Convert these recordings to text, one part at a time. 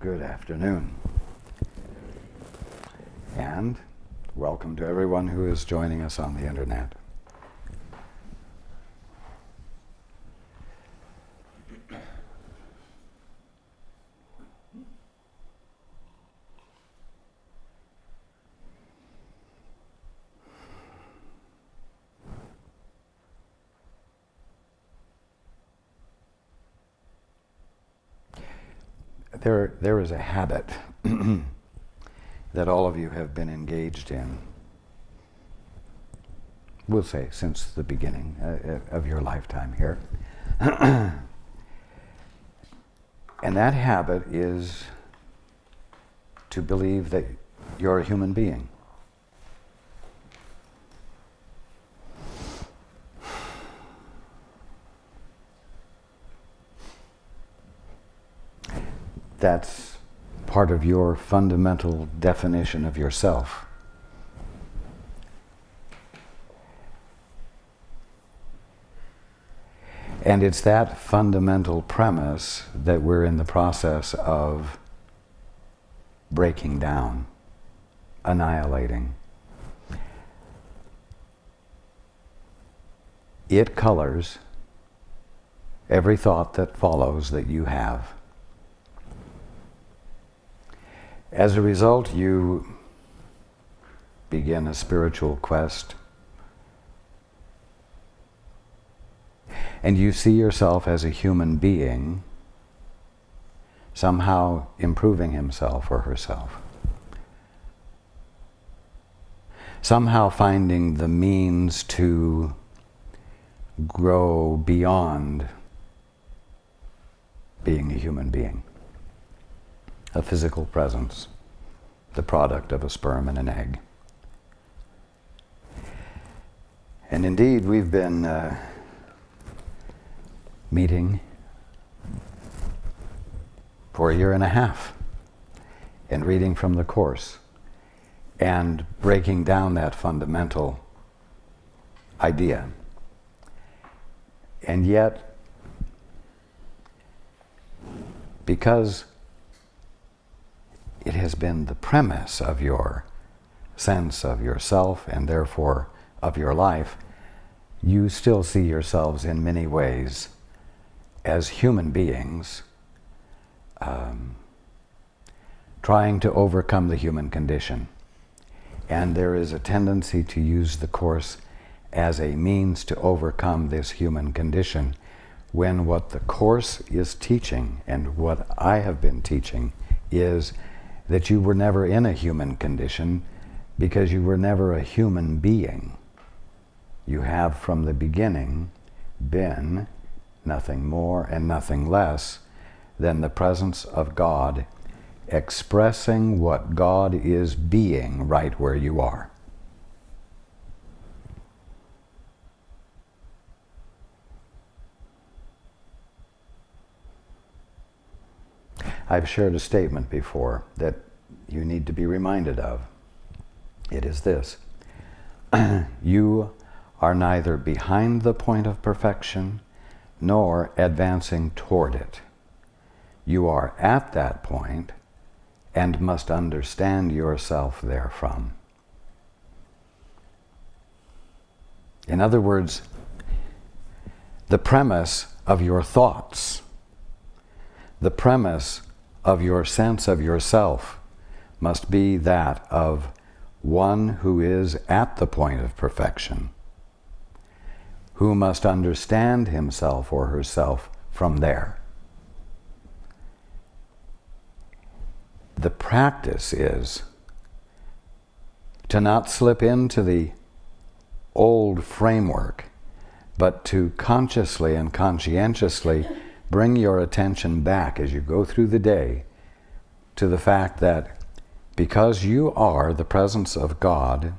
Good afternoon, and welcome to everyone who is joining us on the internet. There is a habit that all of you have been engaged in, we'll say since the beginning of your lifetime here. And that habit is to believe that you're a human being. That's part of your fundamental definition of yourself. And it's that fundamental premise that we're in the process of breaking down, annihilating. It colors every thought that follows that you have. As a result, you begin a spiritual quest, and you see yourself as a human being somehow improving himself or herself, somehow finding the means to grow beyond being a human being. A physical presence, the product of a sperm and an egg. And indeed, we've been meeting for a year and a half and reading from the Course and breaking down that fundamental idea. And yet, because it has been the premise of your sense of yourself and therefore of your life, you still see yourselves in many ways as human beings trying to overcome the human condition. And there is a tendency to use the Course as a means to overcome this human condition, when what the Course is teaching and what I have been teaching is that you were never in a human condition because you were never a human being. You have from the beginning been nothing more and nothing less than the presence of God expressing what God is being right where you are. I've shared a statement before that you need to be reminded of. It is this: you are neither behind the point of perfection nor advancing toward it. You are at that point and must understand yourself therefrom. In other words, the premise of your thoughts, the premise of your sense of yourself must be that of one who is at the point of perfection, who must understand himself or herself from there. The practice is to not slip into the old framework, but to consciously and conscientiously bring your attention back as you go through the day to the fact that because you are the presence of God,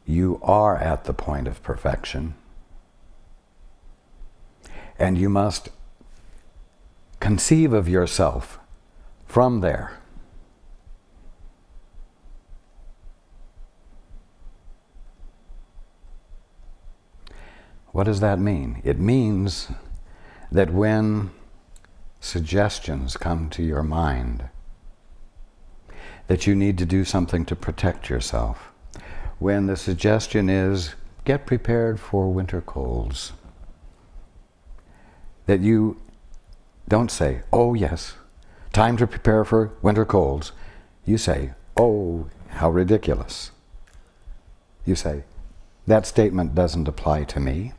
you are at the point of perfection, and you must conceive of yourself from there. What does that mean? It means that when suggestions come to your mind that you need to do something to protect yourself, when the suggestion is, get prepared for winter colds, that you don't say, oh yes, time to prepare for winter colds. You say, oh, how ridiculous. You say, that statement doesn't apply to me,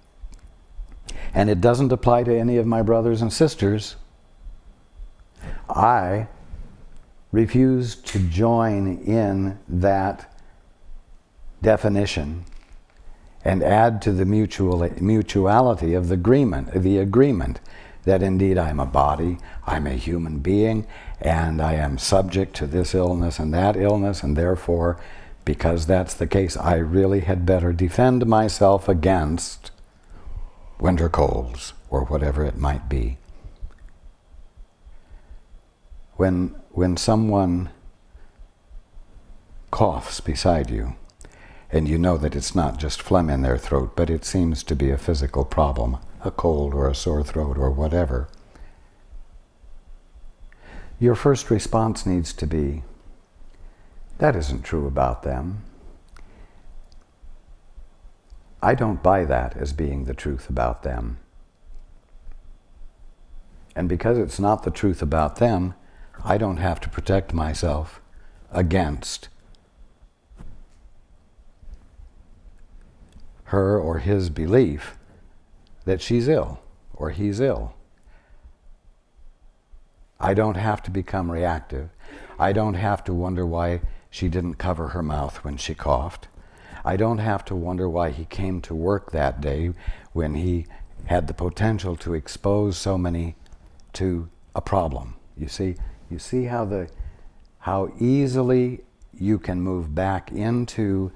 and it doesn't apply to any of my brothers and sisters. I refuse to join in that definition and add to the mutuality of the agreement that indeed I'm a body, I'm a human being, and I am subject to this illness, and therefore, because that's the case, I really had better defend myself against winter colds, or whatever it might be. When someone coughs beside you, and you know that it's not just phlegm in their throat, but it seems to be a physical problem, a cold or a sore throat or whatever, your first response needs to be, that isn't true about them. I don't buy that as being the truth about them. And because it's not the truth about them, I don't have to protect myself against her or his belief that she's ill or he's ill. I don't have to become reactive. I don't have to wonder why she didn't cover her mouth when she coughed. I don't have to wonder why he came to work that day when he had the potential to expose so many to a problem. You see how easily you can move back into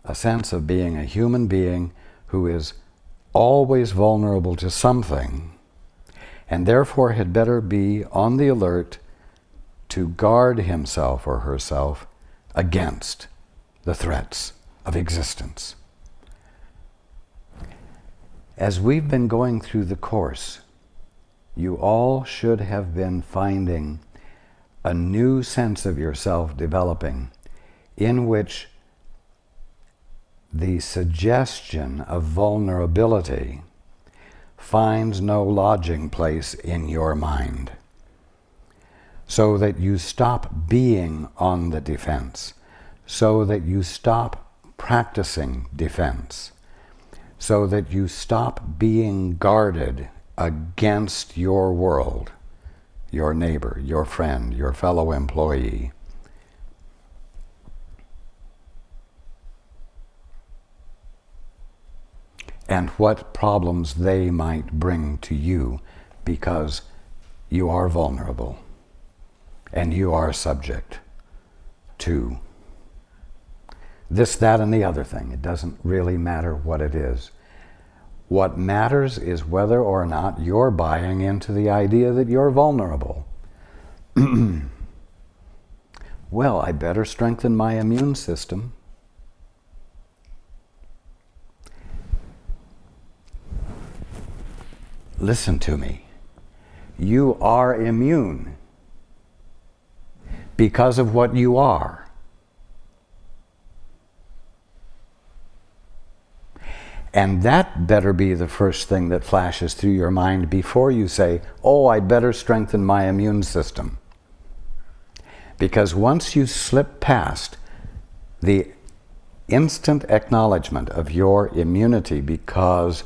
a sense of being a human being who is always vulnerable to something, and therefore had better be on the alert to guard himself or herself against the threats of existence. As we've been going through the course, you all should have been finding a new sense of yourself developing, in which the suggestion of vulnerability finds no lodging place in your mind, so that you stop being on the defense, so that you stop practicing defense, so that you stop being guarded against your world, your neighbor, your friend, your fellow employee. And what problems they might bring to you, because you are vulnerable and you are subject to this, that, and the other thing. It doesn't really matter what it is. What matters is whether or not you're buying into the idea that you're vulnerable. Well, I better strengthen my immune system. Listen to me. You are immune because of what you are. And that better be the first thing that flashes through your mind before you say, oh, I'd better strengthen my immune system. Because once you slip past the instant acknowledgement of your immunity, because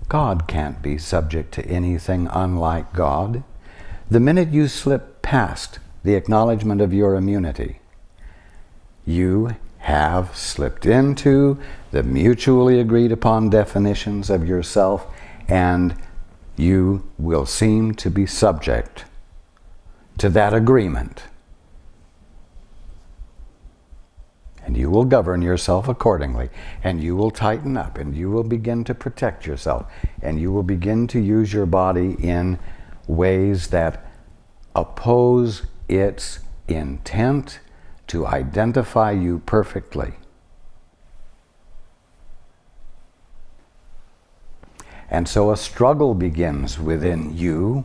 God can't be subject to anything unlike God, the minute you slip past the acknowledgement of your immunity, you have slipped into the mutually agreed upon definitions of yourself, and you will seem to be subject to that agreement. And you will govern yourself accordingly, and you will tighten up, and you will begin to protect yourself, and you will begin to use your body in ways that oppose its intent to identify you perfectly. And so a struggle begins within you,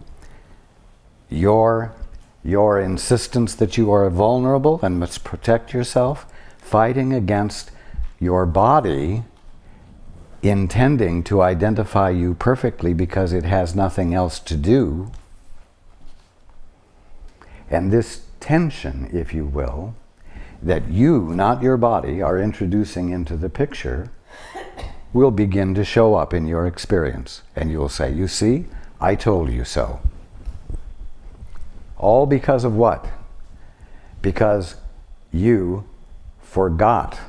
your insistence that you are vulnerable and must protect yourself, fighting against your body intending to identify you perfectly because it has nothing else to do. And this tension, if you will, that you, not your body, are introducing into the picture will begin to show up in your experience. And you'll say, you see, I told you so. All because of what? Because you forgot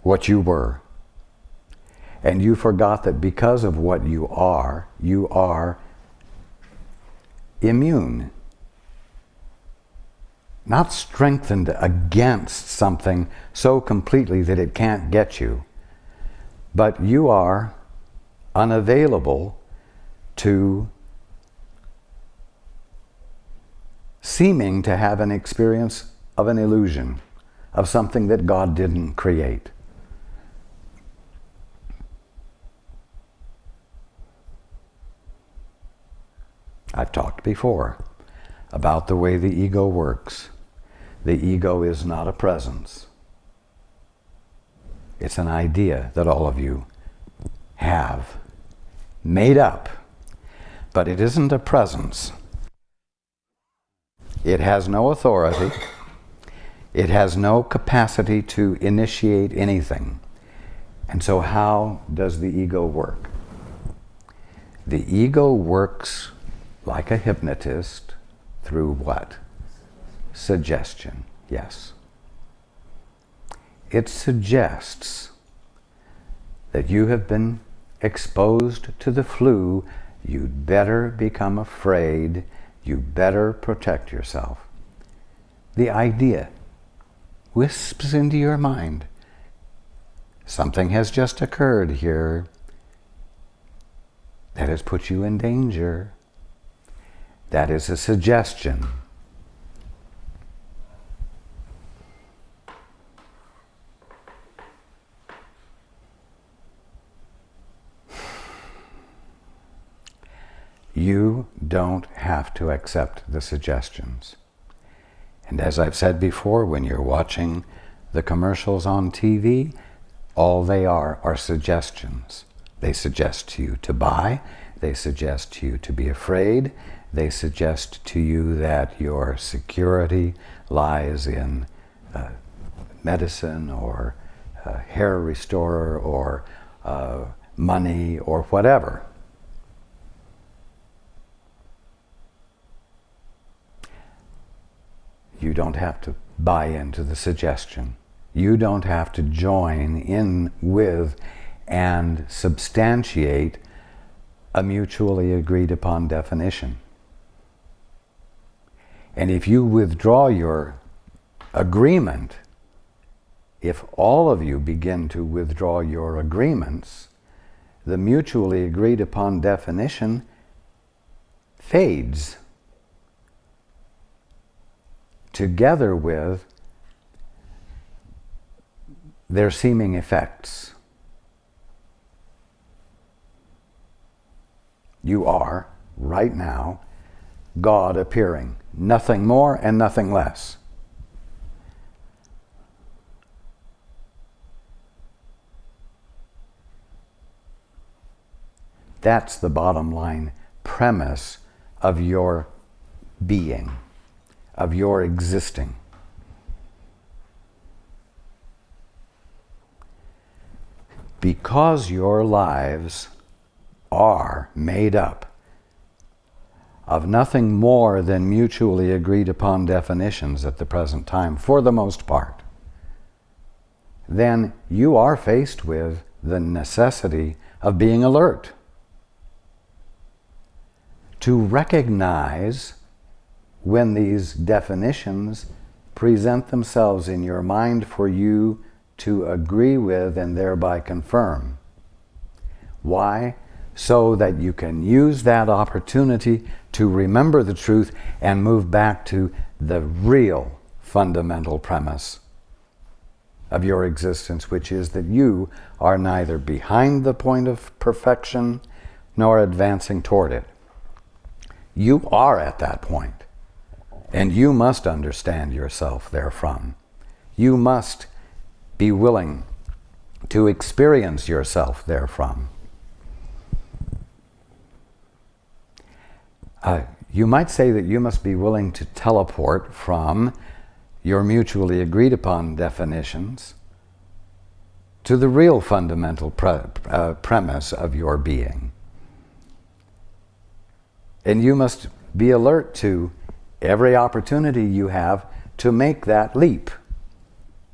what you were. And you forgot that because of what you are immune. Not strengthened against something so completely that it can't get you. But you are unavailable to seeming to have an experience of an illusion, of something that God didn't create. I've talked before about the way the ego works. The ego is not a presence. It's an idea that all of you have made up, but it isn't a presence. It has no authority. It has no capacity to initiate anything. And so how does the ego work? The ego works like a hypnotist through what? Suggestion, yes. It suggests that you have been exposed to the flu, you'd better become afraid, you better protect yourself. The idea wisps into your mind. Something has just occurred here that has put you in danger. That is a suggestion. You don't have to accept the suggestions. And as I've said before, when you're watching the commercials on TV, all they are suggestions. They suggest to you to buy, they suggest to you to be afraid, they suggest to you that your security lies in medicine or hair restorer or money or whatever. You don't have to buy into the suggestion. You don't have to join in with and substantiate a mutually agreed upon definition. And if you withdraw your agreement, if all of you begin to withdraw your agreements, the mutually agreed upon definition fades together with their seeming effects. You are, right now, God appearing. Nothing more and nothing less. That's the bottom line premise of your being, of your existing. Because your lives are made up of nothing more than mutually agreed upon definitions at the present time, for the most part, then you are faced with the necessity of being alert. To recognize when these definitions present themselves in your mind for you to agree with and thereby confirm. Why? So that you can use that opportunity to remember the truth and move back to the real fundamental premise of your existence, which is that you are neither behind the point of perfection nor advancing toward it. You are at that point, and you must understand yourself therefrom. You must be willing to experience yourself therefrom. You might say that you must be willing to teleport from your mutually agreed upon definitions to the real fundamental premise of your being. And you must be alert to every opportunity you have to make that leap,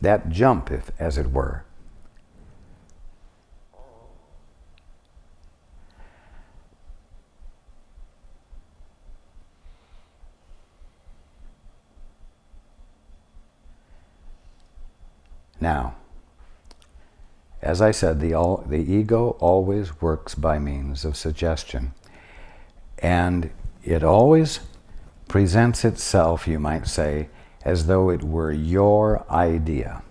that jump, as it were. Now, as I said, the ego always works by means of suggestion. And it always presents itself, you might say, as though it were your idea.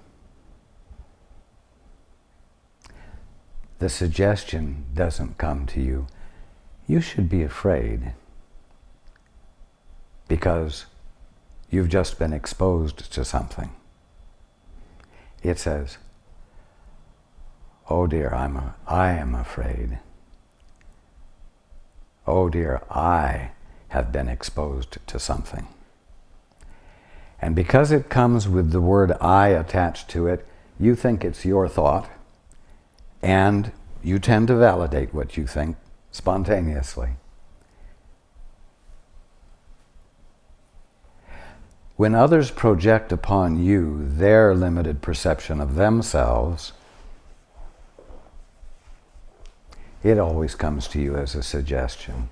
The suggestion doesn't come to you. You should be afraid because you've just been exposed to something. It says, "Oh dear, I am afraid. Oh dear, I have been exposed to something." And because it comes with the word "I" attached to it, you think it's your thought, and you tend to validate what you think spontaneously. When others project upon you their limited perception of themselves, it always comes to you as a suggestion.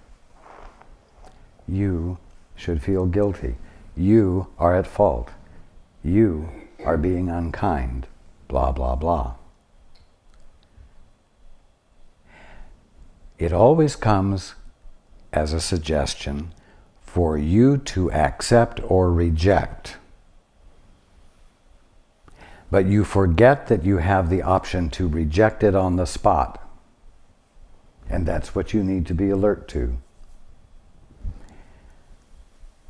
You should feel guilty. You are at fault. You are being unkind. Blah, blah, blah. It always comes as a suggestion for you to accept or reject. But you forget that you have the option to reject it on the spot. And that's what you need to be alert to.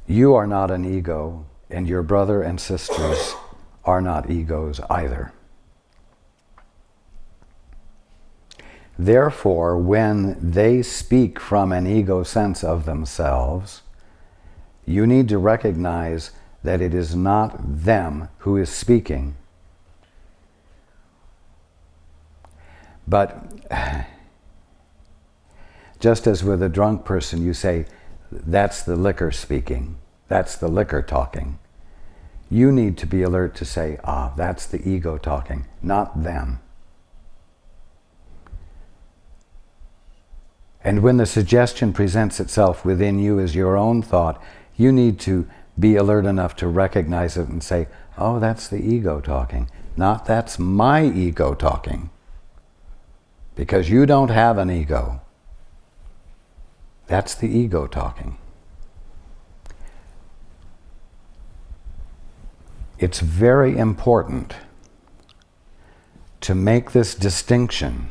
You are not an ego, and your brother and sisters are not egos either. Therefore, when they speak from an ego sense of themselves, you need to recognize that it is not them who is speaking. But just as with a drunk person, you say, "That's the liquor speaking. That's the liquor talking." You need to be alert to say, that's the ego talking, not them. And when the suggestion presents itself within you as your own thought, you need to be alert enough to recognize it and say, that's the ego talking, not that's my ego talking. Because you don't have an ego. That's the ego talking. It's very important to make this distinction,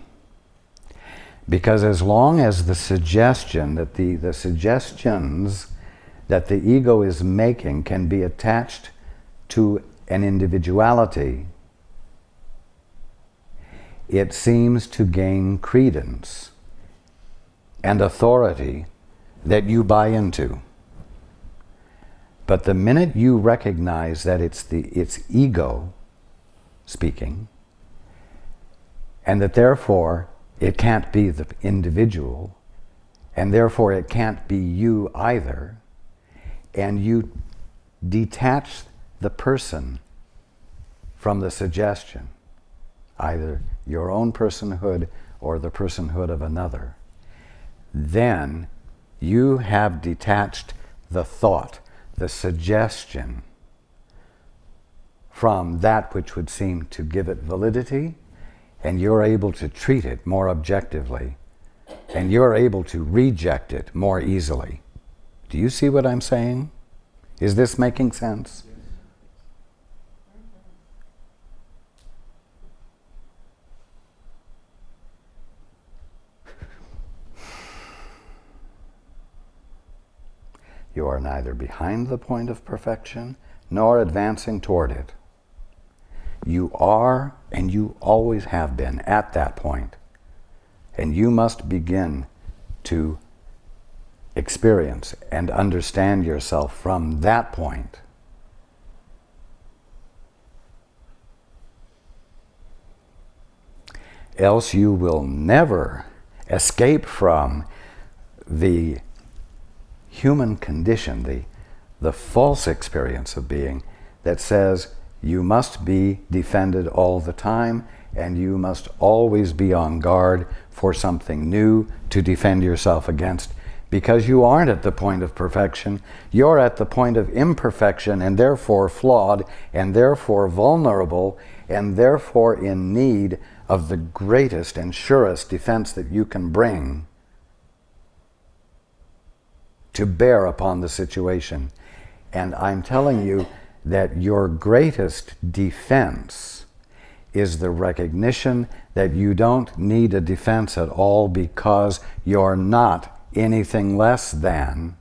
because as long as the suggestion that the suggestions that the ego is making can be attached to an individuality, it seems to gain credence and authority that you buy into. But the minute you recognize that it's ego speaking, and that therefore it can't be the individual, and therefore it can't be you either, and you detach the person from the suggestion, either your own personhood or the personhood of another, then you have detached the thought, the suggestion, from that which would seem to give it validity, and you're able to treat it more objectively, and you're able to reject it more easily. Do you see what I'm saying? Is this making sense? You are neither behind the point of perfection nor advancing toward it. You are, and you always have been, at that point. And you must begin to experience and understand yourself from that point. Else you will never escape from the human condition, the false experience of being that says you must be defended all the time and you must always be on guard for something new to defend yourself against, because you aren't at the point of perfection. You're at the point of imperfection, and therefore flawed, and therefore vulnerable, and therefore in need of the greatest and surest defense that you can bring to bear upon the situation. And I'm telling you that your greatest defense is the recognition that you don't need a defense at all, because you're not anything less than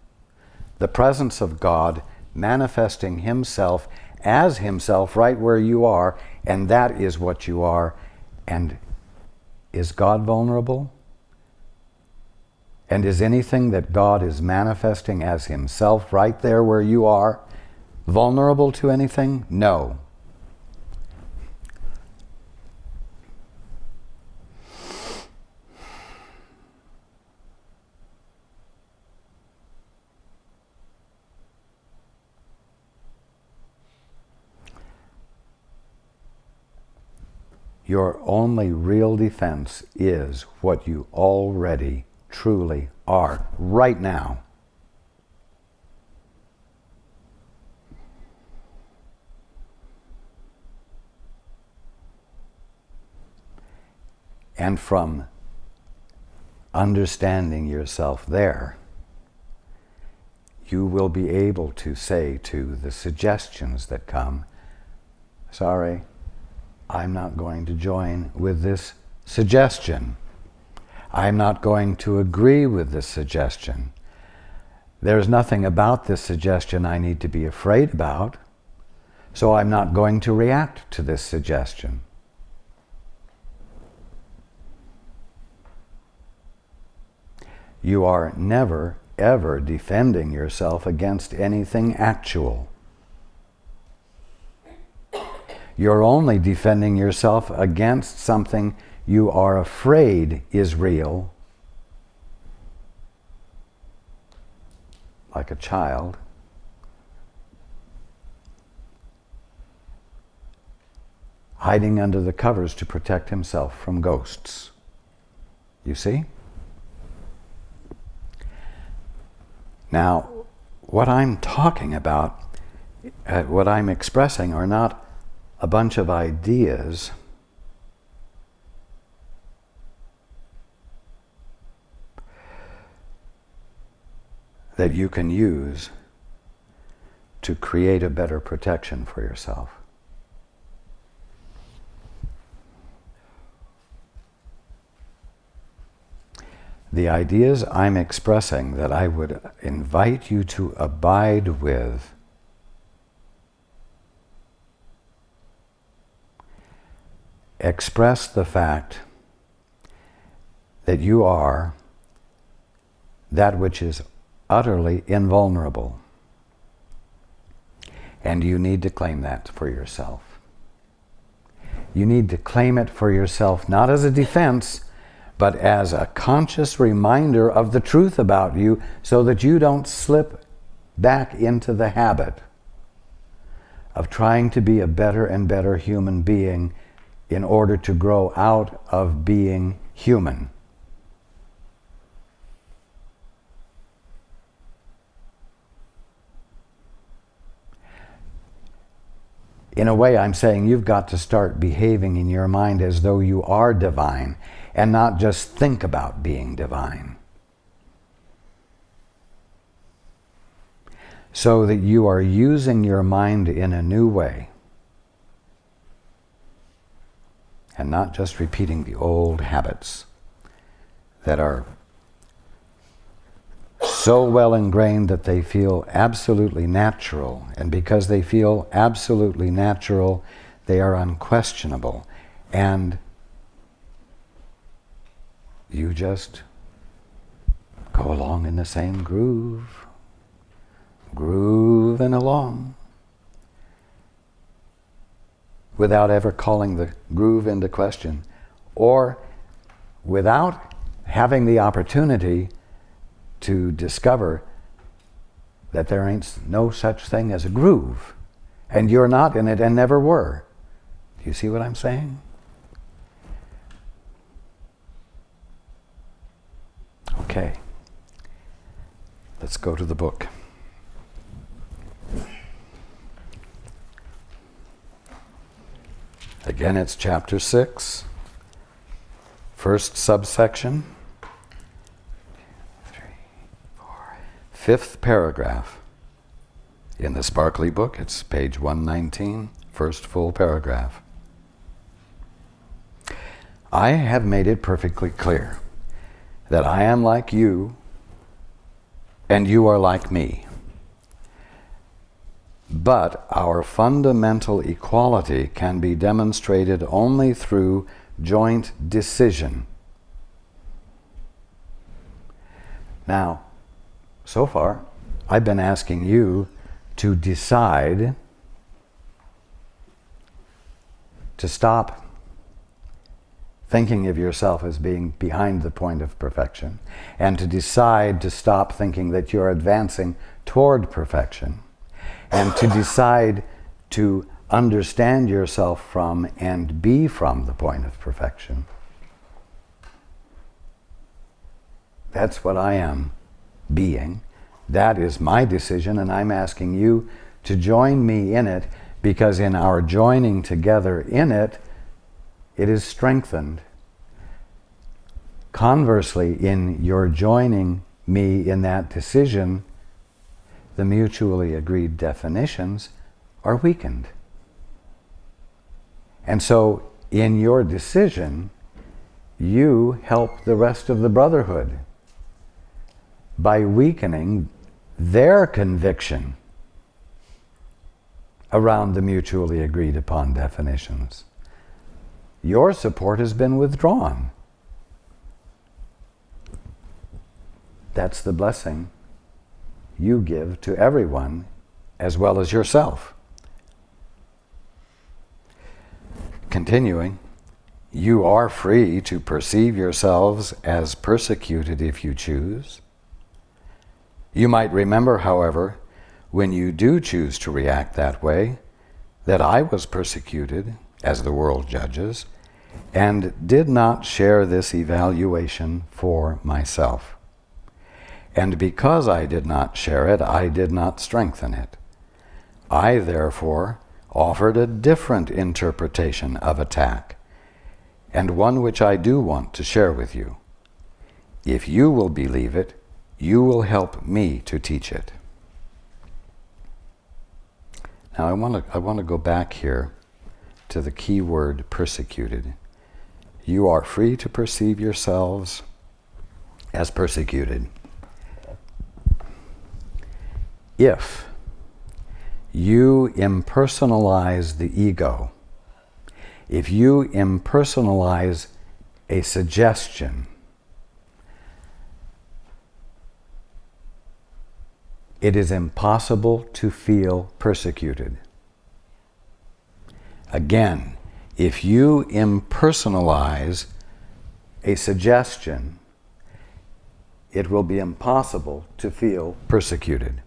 the presence of God manifesting Himself as Himself right where you are, and that is what you are. And is God vulnerable? And is anything that God is manifesting as Himself right there where you are vulnerable to anything? No. Your only real defense is what you already truly are right now. And from understanding yourself there, you will be able to say to the suggestions that come, sorry, I'm not going to join with this suggestion. I'm not going to agree with this suggestion. There's nothing about this suggestion I need to be afraid about, so I'm not going to react to this suggestion. You are never, ever defending yourself against anything actual. You're only defending yourself against something you are afraid is real, like a child hiding under the covers to protect himself from ghosts. You see? Now, what I'm talking about, what I'm expressing, are not a bunch of ideas that you can use to create a better protection for yourself. The ideas I'm expressing that I would invite you to abide with express the fact that you are that which is utterly invulnerable. And you need to claim that for yourself. You need to claim it for yourself, not as a defense, but as a conscious reminder of the truth about you, so that you don't slip back into the habit of trying to be a better and better human being in order to grow out of being human. In a way, I'm saying you've got to start behaving in your mind as though you are divine, and not just think about being divine. So that you are using your mind in a new way, and not just repeating the old habits that are so well ingrained that they feel absolutely natural. And because they feel absolutely natural, they are unquestionable. And you just go along in the same groove, grooving along, without ever calling the groove into question, or without having the opportunity to discover that there ain't no such thing as a groove, and you're not in it and never were. Do you see what I'm saying? Okay. Let's go to the book. Again, it's chapter 6, first subsection, 5th paragraph. In the sparkly book, it's page 119, first full paragraph. I have made it perfectly clear that I am like you and you are like me. But our fundamental equality can be demonstrated only through joint decision. Now, so far, I've been asking you to decide to stop thinking of yourself as being behind the point of perfection, and to decide to stop thinking that you're advancing toward perfection, and to decide to understand yourself from and be from the point of perfection. That's what I am being. That is my decision, and I'm asking you to join me in it, because in our joining together in it, it is strengthened. Conversely, in your joining me in that decision, the mutually agreed definitions are weakened. And so, in your decision, you help the rest of the brotherhood by weakening their conviction around the mutually agreed upon definitions. Your support has been withdrawn. That's the blessing you give to everyone as well as yourself. Continuing, you are free to perceive yourselves as persecuted if you choose. You might remember, however, when you do choose to react that way, that I was persecuted, as the world judges, and did not share this evaluation for myself. And because I did not share it, I did not strengthen it. I, therefore, offered a different interpretation of attack, and one which I do want to share with you. If you will believe it, you will help me to teach it. Now I want to go back here to the key word persecuted. You are free to perceive yourselves as persecuted. If you impersonalize the ego, if you impersonalize a suggestion, it is impossible to feel persecuted. Again, if you impersonalize a suggestion, it will be impossible to feel persecuted.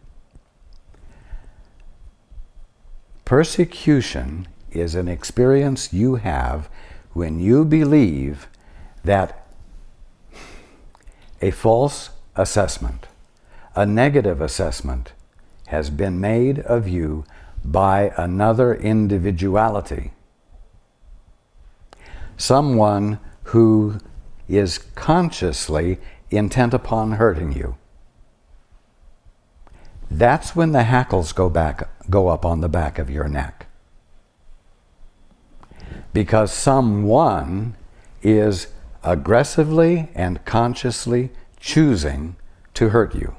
Persecution is an experience you have when you believe that a false assessment, a negative assessment, has been made of you by another individuality. Someone who is consciously intent upon hurting you. That's when the hackles go up on the back of your neck. Because someone is aggressively and consciously choosing to hurt you.